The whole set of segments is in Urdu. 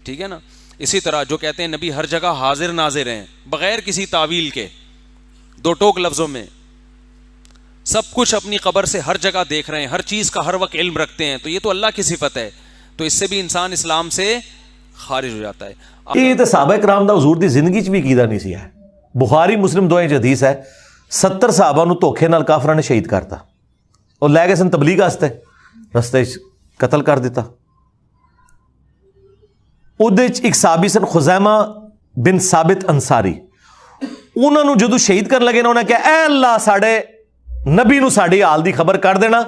ٹھیک ہے نا. اسی طرح جو کہتے ہیں نبی ہر جگہ حاضر ناظر ہیں بغیر کسی تعویل کے، دو ٹوک لفظوں میں سب کچھ اپنی قبر سے ہر جگہ دیکھ رہے ہیں، ہر چیز کا ہر وقت علم رکھتے ہیں، تو یہ تو اللہ کی صفت ہے، تو اس سے بھی انسان اسلام سے خارج ہو جاتا ہے. یہ تو صحابہ کرام دا حضور دی زندگی چ بھی کیدا نہیں سی ہے. بخاری مسلم دوئیں حدیث ہے 70 صحابہ نو دھوکھے نال کافراں نے شہید کرتا اور لے گئے سن تبلیغ واسطے، رستے قتل کر دیتا. اودے وچ ایک صحابی سن خزیمہ بن ثابت انصاری، انہاں نو جدوں شہید کرن لگے نا انہاں کہا اے اللہ ساڈے نبی نو ساڈی حال دی خبر کر دینا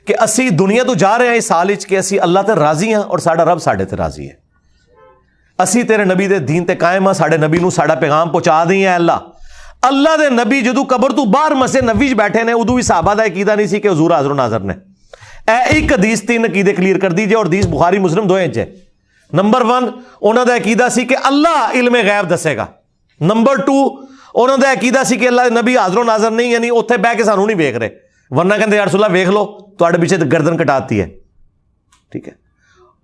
کہ اسی دنیا تو جا رہے ہیں اس حال وچ کہ اسی اللہ تے راضی ہاں اور ساڈا رب ساڈے تے راضی ہے، اسی تیرے نبی دے دین تے قائم ہاں، ساڈے نبی نو ساڈا پیغام پہنچا دیں اے اللہ. اللہ دے نبی جدوں قبر تو باہر مسجد نبوی وچ بیٹھے نے ادوں بھی صحابہ دا عقیدہ نہیں سی کہ حضور حاضر و ناظر نے. اے ایک حدیث 3 عقیدے کلیئر کر دیجئے اور حدیث بخاری مسلم دوئیں چ ہے. نمبر 1 انہاں دا عقیدہ سی کہ اللہ علم غیب دسے گا. نمبر 2 انہاں دا عقیدہ سی کہ اللہ نبی حاضر و ناظر نہیں، یعنی اوتھے بیٹھ کے سانوں نہیں ویکھ رہے، ورنہ کہندے یا رسول اللہ ویکھ لو تواڈے پیچھے گردن کٹاتی ہے. ٹھیک ہے.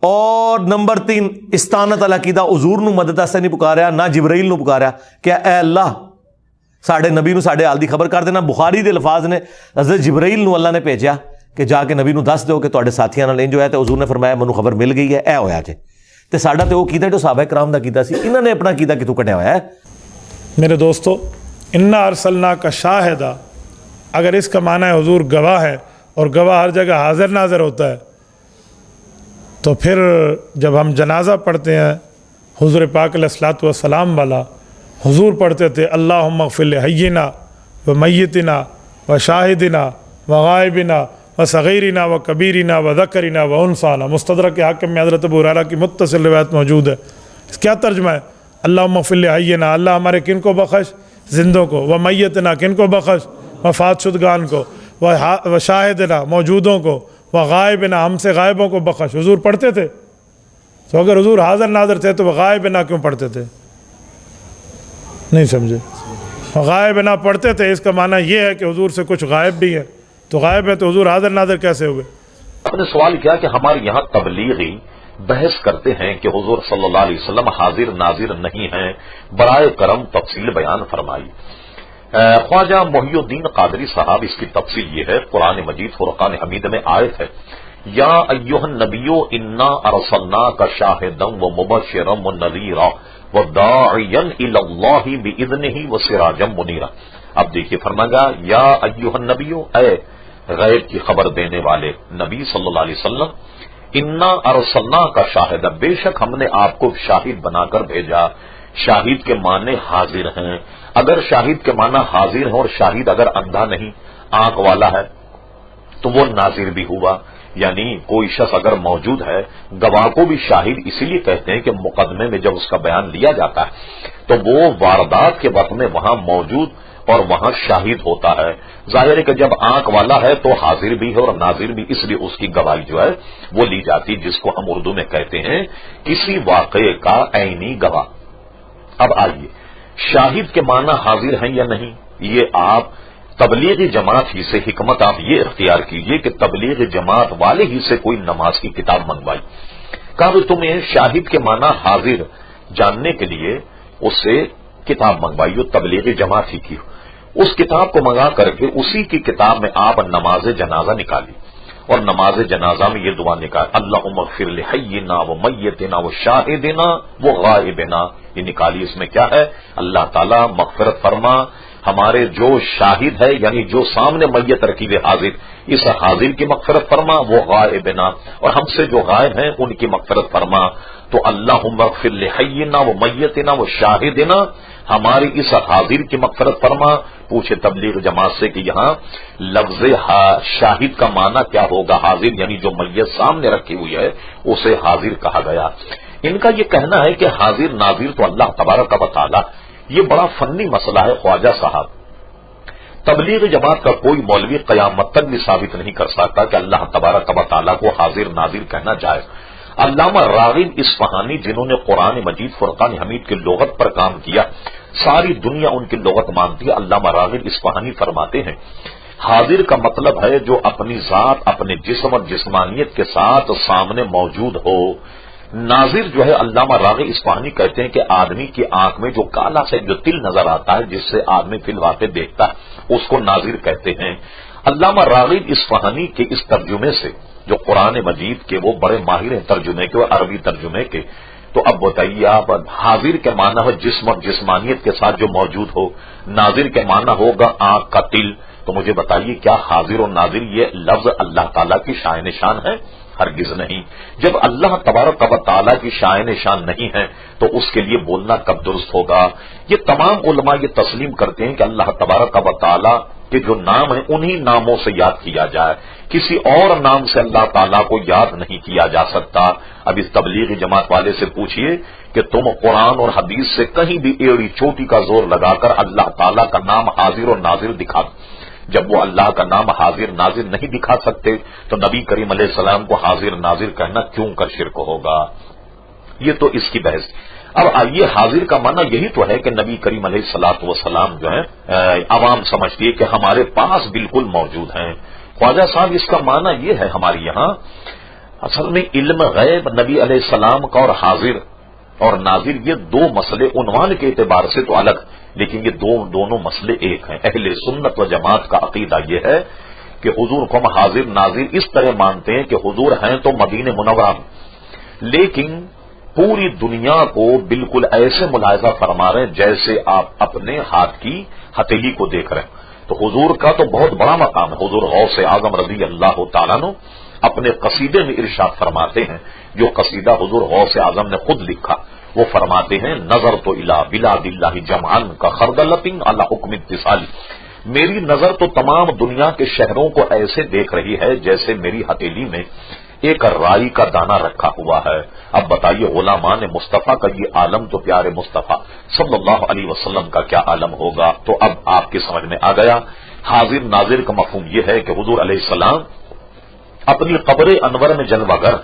اور نمبر 3 استانت العقیدہ، حضور نو مدد واسطے نہیں پکاریا، نہ جبرائیل نو پکاریا کہ اے اللہ ساڈے نبی نو ساڈے حال دی خبر کر دینا. بخاری دے الفاظ نے حضرت جبرائیل نو اللہ نے بھیجا کہ جا کے نبی نو دس دیو کہ تواڈے ساتھیاں نال انج ہویا، تے حضور نے فرمایا مینوں خبر مل گئی ہے، اے ہویا جے. تے ساڈا تے وہ کیتا جو صحابہ کرام دا کیتا سی، انہاں نے اپنا کیتا کتوں کٹیا ہوا ہے. میرے دوستو، انا ارسلناک شاہدا، اگر اس کا معنی ہے حضور گواہ ہے اور گواہ ہر جگہ حاضر ناظر ہوتا ہے، تو پھر جب ہم جنازہ پڑھتے ہیں حضور پاک علیہ الصلوۃ والسلام والا، حضور پڑھتے تھے اللہم اغفر لحینا و میتنا و شاہدنا و غائبنا و صغیرنا و کبیرنا و ذکرنا و انثانا. مستدرک حاکم میں حضرت ابو ہریرہ کی متصل روایت موجود ہے. اس کیا ترجمہ ہے؟ اللہم اغفر لحینا، اللہ ہمارے کن کو بخش؟ زندوں کو. و میتنا، کن کو بخش؟ وفات شدگان کو. و شاہدنا، موجودوں کو. و غائبنا، ہم سے غائبوں کو بخش. حضور پڑھتے تھے. تو اگر حضور حاضر ناظر تھے تو وہ غائبنا کیوں پڑھتے تھے؟ نہیں سمجھے؟ غائبنا پڑھتے تھے، اس کا معنی یہ ہے کہ حضور سے کچھ غائب بھی ہے، تو غائب ہے تو حضور حاضر ناظر کیسے ہوئے؟ آپ نے سوال کیا کہ ہمارے یہاں تبلیغی بحث کرتے ہیں کہ حضور صلی اللہ علیہ وسلم حاضر ناظر نہیں ہیں، برائے کرم تفصیل بیان فرمائی. خواجہ محی الدین قادری صاحب، اس کی تفصیل یہ ہے، قرآن مجید فرقان حمید میں آیت ہے یا ایھا النبی انا ارسلناک شاہدا و مبشرا و نذیرا وداعیا الی اللہ باذنہ وسراجا منیرا. اب دیکھیے فرمایا یا ایھا النبی، اے غیب کی خبر دینے والے نبی صلی اللہ علیہ وسلم، انا ارسلناک شاہدا، بے شک ہم نے آپ کو شاہد بنا کر بھیجا. شاہد کے معنی حاضر ہیں. اگر شاہد کے معنی حاضر ہیں اور شاہد اگر اندھا نہیں آنکھ والا ہے تو وہ ناظر بھی ہوا. یعنی کوئی شخص اگر موجود ہے، گواہ کو بھی شاہد اسی لیے کہتے ہیں کہ مقدمے میں جب اس کا بیان لیا جاتا ہے تو وہ واردات کے وقت میں وہاں موجود اور وہاں شاہد ہوتا ہے. ظاہر ہے کہ جب آنکھ والا ہے تو حاضر بھی ہے اور ناظر بھی، اس لیے اس کی گواہی جو ہے وہ لی جاتی، جس کو ہم اردو میں کہتے ہیں کسی واقعے کا عینی گواہ. اب آئیے، شاہد کے معنی حاضر ہیں یا نہیں، یہ آپ تبلیغی جماعت ہی سے حکمت آپ یہ اختیار کیجئے کہ تبلیغی جماعت والے ہی سے کوئی نماز کی کتاب منگوائی. کہا کہ تمہیں شاہد کے معنی حاضر جاننے کے لیے اس سے کتاب منگوائی ہو، تبلیغی جماعت ہی کی ہو. اس کتاب کو منگا کر کے اسی کی کتاب میں آپ نماز جنازہ نکالی اور نماز جنازہ میں یہ دعا نکال اللہم اغفر لحینا و میتنا و شاہدنا و غائبنا. یہ نکالی. اس میں کیا ہے؟ اللہ تعالیٰ مغفرت فرما ہمارے جو شاہد ہے، یعنی جو سامنے میت رکیب حاضر، اس حاضر کی مغفرت فرما، وہ غائبنا، اور ہم سے جو غائب ہیں ان کی مغفرت فرما. تو اللہم اغفر لحینا و میتنا و شاہدنا، ہماری اس حاضر کی مغفرت فرما. پوچھے تبلیغ جماعت سے کہ یہاں لفظ شاہد کا معنی کیا ہوگا؟ حاضر یعنی جو میت سامنے رکھی ہوئی ہے اسے حاضر کہا گیا. ان کا یہ کہنا ہے کہ حاضر ناظر تو اللہ تبارک و تعالی. یہ بڑا فنی مسئلہ ہے خواجہ صاحب. تبلیغ جماعت کا کوئی مولوی قیامت تک بھی ثابت نہیں کر سکتا کہ اللہ تبارک و تعالیٰ کو حاضر ناظر کہنا جائز. علامہ راغب اصفہانی، جنہوں نے قرآن مجید فرقان حمید کی لغت پر کام کیا، ساری دنیا ان کی لغت مانتی ہے. علامہ راغب اصفہانی فرماتے ہیں حاضر کا مطلب ہے جو اپنی ذات، اپنے جسم اور جسمانیت کے ساتھ سامنے موجود ہو. ناظر جو ہے علامہ راغب اصفہانی کہتے ہیں کہ آدمی کی آنکھ میں جو کالا سے جو تل نظر آتا ہے جس سے آدمی فی الواقع دیکھتا ہے اس کو ناظر کہتے ہیں۔ علامہ راغب اصفہانی کے اس ترجمے سے جو قرآن مجید کے وہ بڑے ماہر ہیں ترجمے کے اور عربی ترجمے کے، تو اب بتائیے آپ، حاضر کے معنی ہے جسم اور جسمانیت کے ساتھ جو موجود ہو، ناظر کے معنی ہوگا آنکھ کا تل، تو مجھے بتائیے کیا حاضر اور ناظر یہ لفظ اللہ تعالیٰ کی شان شان ہے؟ ہرگز نہیں۔ جب اللہ تبارک و تعالیٰ کی شان شان نہیں ہے تو اس کے لیے بولنا کب درست ہوگا؟ یہ تمام علماء یہ تسلیم کرتے ہیں کہ اللہ تبارک و تعالیٰ کے جو نام ہیں انہی ناموں سے یاد کیا جائے، کسی اور نام سے اللہ تعالیٰ کو یاد نہیں کیا جا سکتا۔ اب اس تبلیغی جماعت والے سے پوچھئے کہ تم قرآن اور حدیث سے کہیں بھی ایڑی چوٹی کا زور لگا کر اللہ تعالیٰ کا نام حاضر اور ناظر دکھا، جب وہ اللہ کا نام حاضر ناظر نہیں دکھا سکتے تو نبی کریم علیہ السلام کو حاضر ناظر کہنا کیوں کر شرک ہوگا؟ یہ تو اس کی بحث۔ اب آئیے، حاضر کا معنی یہی تو ہے کہ نبی کریم علیہ الصلوۃ والسلام جو ہے عوام سمجھتی ہے کہ ہمارے پاس بالکل موجود ہیں۔ خواجہ صاحب اس کا معنی یہ ہے ہمارے یہاں اصل میں علم غیب نبی علیہ السلام کا اور حاضر اور ناظر یہ دو مسئلے عنوان کے اعتبار سے تو الگ، لیکن یہ دونوں مسئلے ایک ہیں۔ اہل سنت و جماعت کا عقیدہ یہ ہے کہ حضور کو ہم حاضر ناظر اس طرح مانتے ہیں کہ حضور ہیں تو مدینہ منورہ میں، لیکن پوری دنیا کو بالکل ایسے ملاحظہ فرما رہے ہیں جیسے آپ اپنے ہاتھ کی ہتھیلی کو دیکھ رہے ہیں۔ تو حضور کا تو بہت بڑا مقام ہے۔ حضور غوث اعظم رضی اللہ تعالیٰ عنہ اپنے قصیدے میں ارشاد فرماتے ہیں، جو قصیدہ حضور غوث اعظم نے خود لکھا، وہ فرماتے ہیں نظر تو الی بلاد اللہ جمعان کا خردلۃ علی حکم اتصال، میری نظر تو تمام دنیا کے شہروں کو ایسے دیکھ رہی ہے جیسے میری ہتھیلی میں ایک رائی کا دانہ رکھا ہوا ہے۔ اب بتائیے غلامان مصطفیٰ کا یہ عالم تو پیارے مصطفیٰ صلی اللہ علیہ وسلم کا کیا عالم ہوگا؟ تو اب آپ کی سمجھ میں آ گیا۔ حاضر ناظر کا مفہوم یہ ہے کہ حضور علیہ السلام اپنی قبر انور میں جلوہ گر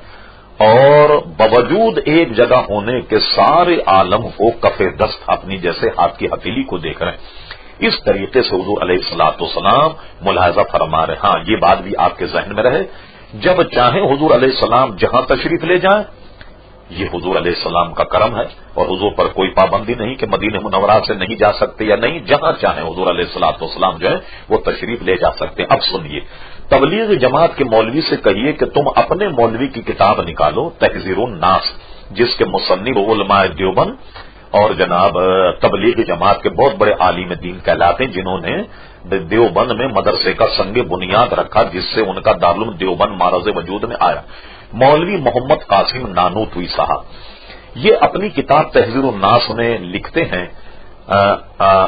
اور باوجود ایک جگہ ہونے کے سارے عالم کو کف دست اپنی جیسے ہاتھ کی ہتھیلی کو دیکھ رہے ہیں۔ اس طریقے سے حضور علیہ الصلوۃ والسلام ملاحظہ فرما رہے۔ ہاں یہ بات بھی آپ کے ذہن میں رہے، جب چاہیں حضور علیہ السلام جہاں تشریف لے جائیں، یہ حضور علیہ السلام کا کرم ہے، اور حضور پر کوئی پابندی نہیں کہ مدینہ منورہ سے نہیں جا سکتے یا نہیں، جہاں چاہیں حضور علیہ الصلوۃ والسلام جو ہے وہ تشریف لے جا سکتے ہیں۔ اب سنیے، تبلیغ جماعت کے مولوی سے کہیے کہ تم اپنے مولوی کی کتاب نکالو تحذیر الناس، جس کے مصنف علماء دیوبند اور جناب تبلیغ جماعت کے بہت بڑے عالم دین کہلاتے ہیں، جنہوں نے دیوبند میں مدرسے کا سنگ بنیاد رکھا جس سے ان کا دارالعلوم دیوبند معرض وجود میں آیا، مولوی محمد قاسم نانوتوی صاحب۔ یہ اپنی کتاب تحذیر الناس میں لکھتے ہیں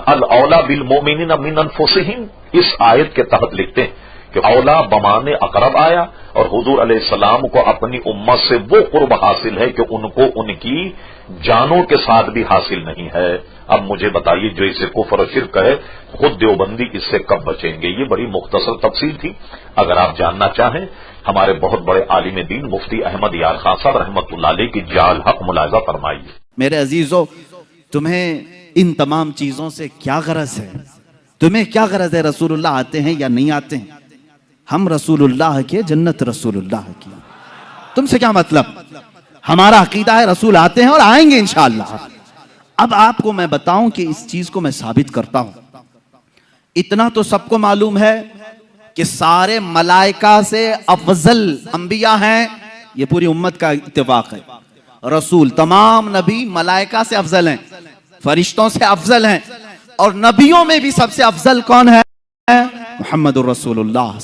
الاولا بالمؤمنین من انفسہم، اس آیت کے تحت لکھتے ہیں کہ اولا بمانے اقرب آیا، اور حضور علیہ السلام کو اپنی امت سے وہ قرب حاصل ہے کہ ان کو ان کی جانوں کے ساتھ بھی حاصل نہیں ہے۔ اب مجھے بتائیے جو اسے کفر و شرک ہے خود دیوبندی اس سے کب بچیں گے؟ یہ بڑی مختصر تفصیل تھی، اگر آپ جاننا چاہیں ہمارے بہت بڑے عالم دین مفتی احمد یار خان صاحب رحمۃ اللہ علیہ کی جال حق ملاحظہ فرمائیے۔ میرے عزیزو، تمہیں ان تمام چیزوں سے کیا غرض ہے؟ تمہیں کیا غرض ہے رسول اللہ آتے ہیں یا نہیں آتے ہیں؟ ہم رسول اللہ کے، جنت رسول اللہ کی، تم سے کیا مطلب؟ ہمارا عقیدہ ہے رسول آتے ہیں اور آئیں گے انشاءاللہ۔ اب آپ کو میں بتاؤں کہ اس چیز کو میں ثابت کرتا ہوں۔ اتنا تو سب کو معلوم ہے کہ سارے ملائکہ سے افضل انبیاء ہیں، یہ پوری امت کا اتفاق ہے۔ رسول، تمام نبی ملائکہ سے افضل ہیں، فرشتوں سے افضل ہیں، اور نبیوں میں بھی سب سے افضل کون ہے؟ محمد الرسول اللہ۔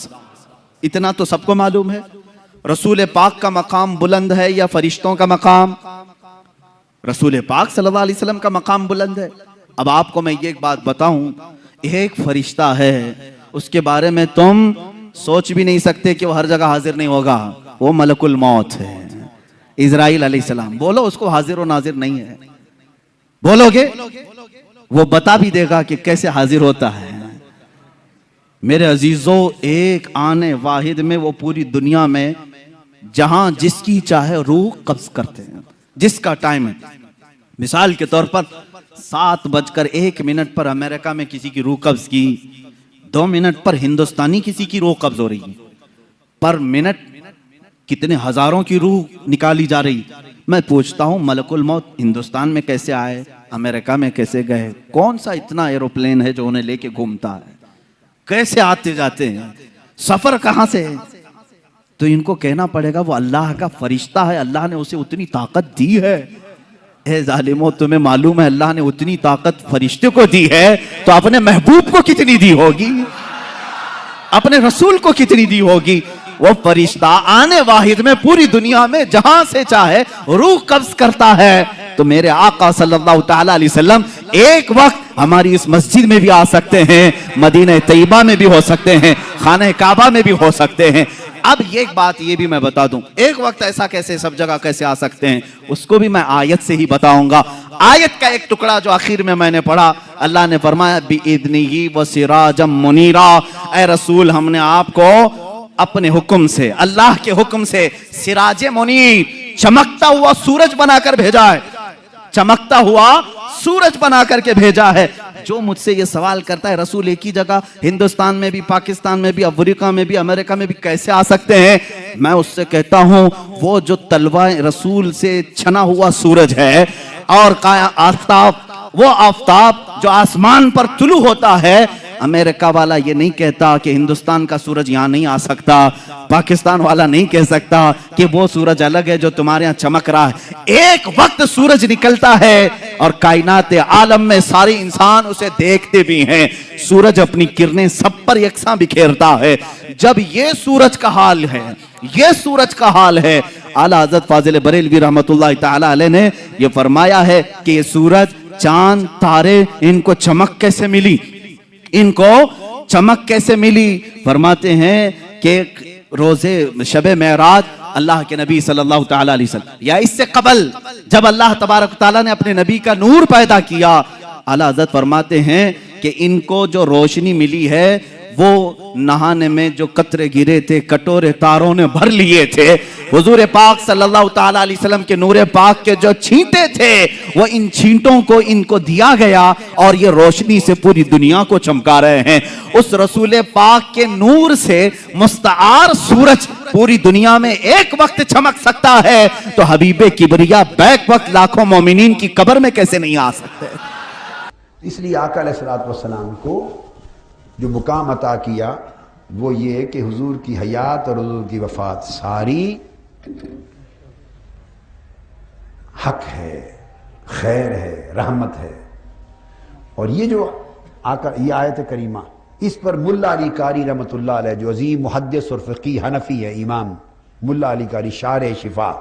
اتنا تو سب کو معلوم ہے۔ رسول پاک کا مقام بلند ہے یا فرشتوں کا مقام؟ رسول پاک صلی اللہ علیہ وسلم کا مقام بلند ہے۔ اب آپ کو میں یہ ایک بات بتاؤں، ایک فرشتہ ہے، اس کے بارے میں تم سوچ بھی نہیں سکتے کہ وہ ہر جگہ حاضر نہیں ہوگا، وہ ملک الموت ہے، اسرائیل علیہ السلام۔ بولو اس کو حاضر و ناظر نہیں ہے، بولو گے؟ وہ بتا بھی دے گا کہ کیسے حاضر ہوتا ہے۔ میرے عزیزو، ایک آنے واحد میں وہ پوری دنیا میں جہاں جس کی چاہے روح قبض کرتے ہیں، جس کا ٹائم ہے۔ مثال کے طور پر 7:01 پر امریکہ میں کسی کی روح قبض کی، 2 منٹ پر ہندوستانی کسی کی روح قبض ہو رہی ہے، پر منٹ کتنے ہزاروں کی روح نکالی جا رہی، میں پوچھتا ہوں ملک الموت ہندوستان میں کیسے آئے, امریکہ میں کیسے گئے, کون سا اتنا ایروپلین ہے جو انہیں لے کے گھومتا ہے, کیسے آتے جاتے ہیں, سفر کہاں سے ہے؟ تو ان کو کہنا پڑے گا وہ اللہ کا فرشتہ ہے, اللہ نے اسے اتنی طاقت دی ہے. اے ظالمو, تمہیں معلوم ہے اللہ نے اتنی طاقت فرشتے کو دی ہے تو اپنے محبوب کو کتنی دی ہوگی, اپنے رسول کو کتنی دی ہوگی. وہ فرشتہ آنے واحد میں پوری دنیا میں جہاں سے چاہے روح قبض کرتا ہے. تو میرے آقا صلی اللہ تعالیٰ علیہ وسلم ایک وقت ہماری اس مسجد میں بھی آ سکتے ہیں, مدینہ طیبہ میں بھی ہو سکتے ہیں, خانہ کعبہ میں بھی ہو سکتے ہیں. اب ایک بات یہ بھی میں بتا دوں, ایک وقت ایسا کیسے سب جگہ کیسے آ سکتے ہیں, اس کو بھی میں آیت سے ہی بتاؤں گا. آیت کا ایک ٹکڑا جو آخر میں نے پڑھا, اللہ نے فرمایا بِإِذْنِهِ وَسِرَاجًا مُنِيرًا, اے رسول ہم نے آپ کو اپنے حکم سے, اللہ کے حکم سے سراج منیر, چمکتا ہوا سورج بنا کر بھیجا ہے, چمکتا ہوا سورج بنا کر کے بھیجا ہے. جو مجھ سے یہ سوال کرتا ہے رسول ایک ہی جگہ ہندوستان میں بھی, پاکستان میں بھی, افریقہ میں بھی, امریکہ میں بھی کیسے آ سکتے ہیں, میں اس سے کہتا ہوں وہ جو طلوع رسول سے چھنا ہوا سورج ہے اور آفتاب, وہ آفتاب جو آسمان پر طلوع ہوتا ہے, امریکہ والا یہ نہیں کہتا کہ ہندوستان کا سورج یہاں نہیں آ سکتا, پاکستان والا نہیں کہہ سکتا کہ وہ سورج الگ ہے جو تمہارے یہاں چمک رہا ہے. ایک وقت سورج نکلتا ہے اور کائنات عالم میں سارے انسان اسے دیکھتے بھی ہیں, سورج اپنی کرنیں سب پر یکساں بکھیرتا ہے. جب یہ سورج کا حال ہے, یہ سورج کا حال ہے, اعلیٰ حضرت فاضل بریلوی رحمت اللہ تعالی علیہ نے یہ فرمایا ہے کہ یہ سورج, چاند, تارے, ان کو چمک کیسے ملی, ان کو چمک کیسے ملی. فرماتے ہیں کہ روزے شب معراج اللہ کے نبی صلی اللہ تعالیٰ علیہ وسلم, یا اس سے قبل جب اللہ تبارک تعالیٰ نے اپنے نبی کا نور پیدا کیا, اعلیٰ حضرت فرماتے ہیں کہ ان کو جو روشنی ملی ہے وہ نہانے میں جو قطرے گرے تھے کٹورے تاروں نے بھر لیے تھے, حضور پاک صلی اللہ تعالیٰ علیہ وسلم کے نور پاک کے جو چھینٹے تھے وہ ان چھینٹوں کو ان کو دیا گیا اور یہ روشنی سے پوری دنیا کو چمکا رہے ہیں. اس رسول پاک کے نور سے مستعار سورج پوری دنیا میں ایک وقت چمک سکتا ہے, تو حبیب کبریا بیک وقت لاکھوں مومنین کی قبر میں کیسے نہیں آ سکتے. اس لیے آقا علیہ الصلوۃ والسلام کو جو مقام عطا کیا وہ یہ کہ حضور کی حیات اور حضور کی وفات ساری حق ہے, خیر ہے, رحمت ہے. اور یہ جو یہ آیت کریمہ, اس پر ملا علی قاری رحمت اللہ علیہ جو عظیم محدث اور فقیہ حنفی ہے, امام ملا علی قاری شارح شفا,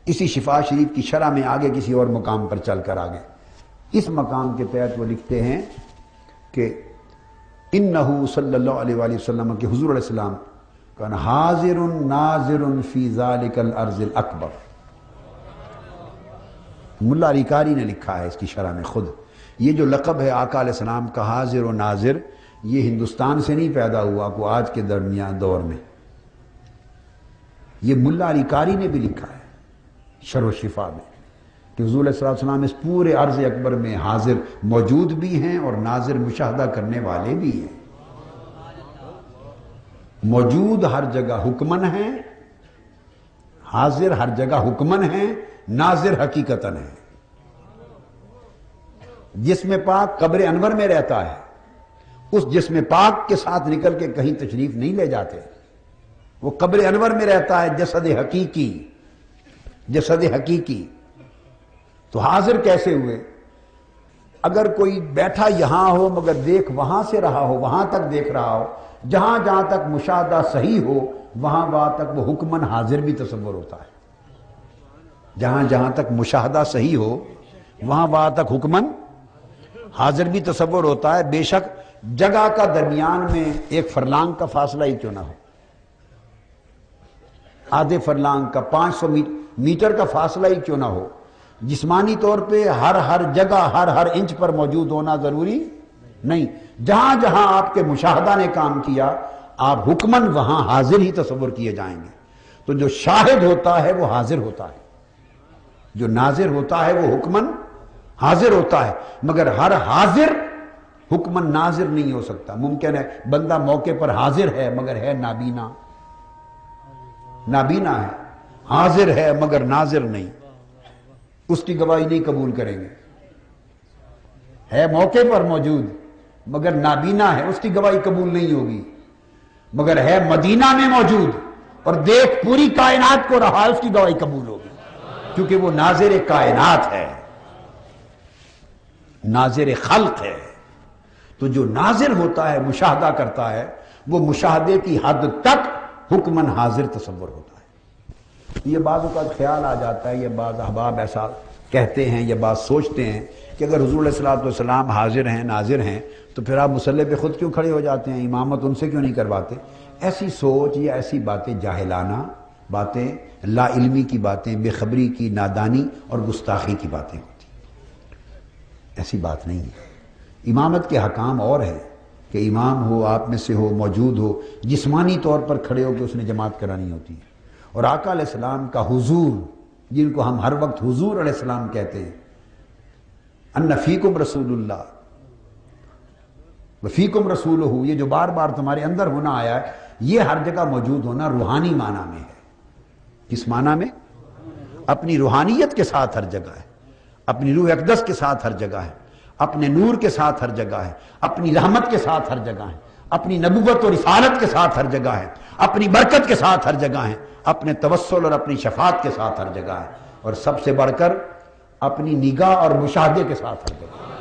اسی شفا شریف کی شرح میں آگے کسی اور مقام پر چل کر آگے اس مقام کے تحت وہ لکھتے ہیں کہ انہو صلی اللہ علیہ وآلہ وسلم کہ حضور علیہ السلام کان حاضر ناظر فی ذالک الارض الاکبر. ملا علی قاری نے لکھا ہے اس کی شرح میں خود, یہ جو لقب ہے آقا علیہ السلام کا حاضر و ناظر, یہ ہندوستان سے نہیں پیدا ہوا کو آج کے درمیان دور میں, یہ ملا علی قاری نے بھی لکھا ہے شرح و شفا میں کہ حضور علیہ السلام اس پورے عرض اکبر میں حاضر موجود بھی ہیں اور ناظر مشاہدہ کرنے والے بھی ہیں. موجود ہر جگہ حکمن ہیں, حاضر ہر جگہ حکمن ہیں, ناظر حقیقتاً ہے. جسم پاک قبر انور میں رہتا ہے, اس جسم پاک کے ساتھ نکل کے کہیں تشریف نہیں لے جاتے, وہ قبر انور میں رہتا ہے. جسد حقیقی, جسد حقیقی. تو حاضر کیسے ہوئے؟ اگر کوئی بیٹھا یہاں ہو مگر دیکھ وہاں سے رہا ہو, وہاں تک دیکھ رہا ہو, جہاں جہاں تک مشاہدہ صحیح ہو وہاں وہاں تک وہ حکمن حاضر بھی تصور ہوتا ہے. جہاں جہاں تک مشاہدہ صحیح ہو وہاں وہاں تک حکمن حاضر بھی تصور ہوتا ہے. بے شک جگہ کا درمیان میں ایک فرلانگ کا فاصلہ ہی کیوں نہ ہو, آدھے فرلانگ کا 500 میٹر کا فاصلہ ہی کیوں نہ ہو, جسمانی طور پہ ہر جگہ ہر انچ پر موجود ہونا ضروری نہیں. جہاں جہاں آپ کے مشاہدہ نے کام کیا آپ حکمن وہاں حاضر ہی تصور کیے جائیں گے. تو جو شاہد ہوتا ہے وہ حاضر ہوتا ہے, جو ناظر ہوتا ہے وہ حکمن حاضر ہوتا ہے, مگر ہر حاضر حکمن ناظر نہیں ہو سکتا. ممکن ہے بندہ موقع پر حاضر ہے مگر ہے نابینا, نابینا ہے, حاضر ہے مگر ناظر نہیں. اس کی گواہی نہیں قبول کریں گے. ہے موقع پر موجود مگر نابینا ہے، اس کی گواہی قبول نہیں ہوگی. مگر ہے مدینہ میں موجود اور دیکھ پوری کائنات کو رہا ہے، اس کی گواہی قبول ہوگی، کیونکہ وہ ناظر کائنات ہے، ناظر خلق ہے. تو جو ناظر ہوتا ہے، مشاہدہ کرتا ہے، وہ مشاہدے کی حد تک حکمن حاضر تصور ہوتا ہے. یہ بعض اوقات خیال آ جاتا ہے، یہ بعض احباب ایسا کہتے ہیں یا بعض سوچتے ہیں کہ اگر حضور علیہ الصلوۃ والسلام حاضر ہیں، ناظر ہیں، تو پھر آپ مصلی پہ خود کیوں کھڑے ہو جاتے ہیں، امامت ان سے کیوں نہیں کرواتے؟ ایسی سوچ یا ایسی باتیں جاہلانہ باتیں، لا علمی کی باتیں، بے خبری کی، نادانی اور گستاخی کی باتیں ہوتی ہیں. ایسی بات نہیں ہے. امامت کے حکام اور ہیں کہ امام ہو، آپ میں سے ہو، موجود ہو، جسمانی طور پر کھڑے ہو کے اس نے جماعت کرانی ہوتی ہے. اور آقا علیہ السلام کا حضور، جن کو ہم ہر وقت حضور علیہ السلام کہتے ہیں، ان فیکم رسول اللہ وفیکم رسولہ، یہ جو بار بار تمہارے اندر ہونا آیا ہے، یہ ہر جگہ موجود ہونا روحانی معنی میں ہے. کس معنی میں؟ اپنی روحانیت کے ساتھ ہر جگہ ہے، اپنی روح اقدس کے ساتھ ہر جگہ ہے، اپنے نور کے ساتھ ہر جگہ ہے، اپنی رحمت کے ساتھ ہر جگہ ہے، اپنی نبوت اور رسالت کے ساتھ ہر جگہ ہے، اپنی برکت کے ساتھ ہر جگہ ہے، اپنے توسل اور اپنی شفاعت کے ساتھ ہر جگہ ہے، اور سب سے بڑھ کر اپنی نگاہ اور مشاہدے کے ساتھ ہر جگہ ہے.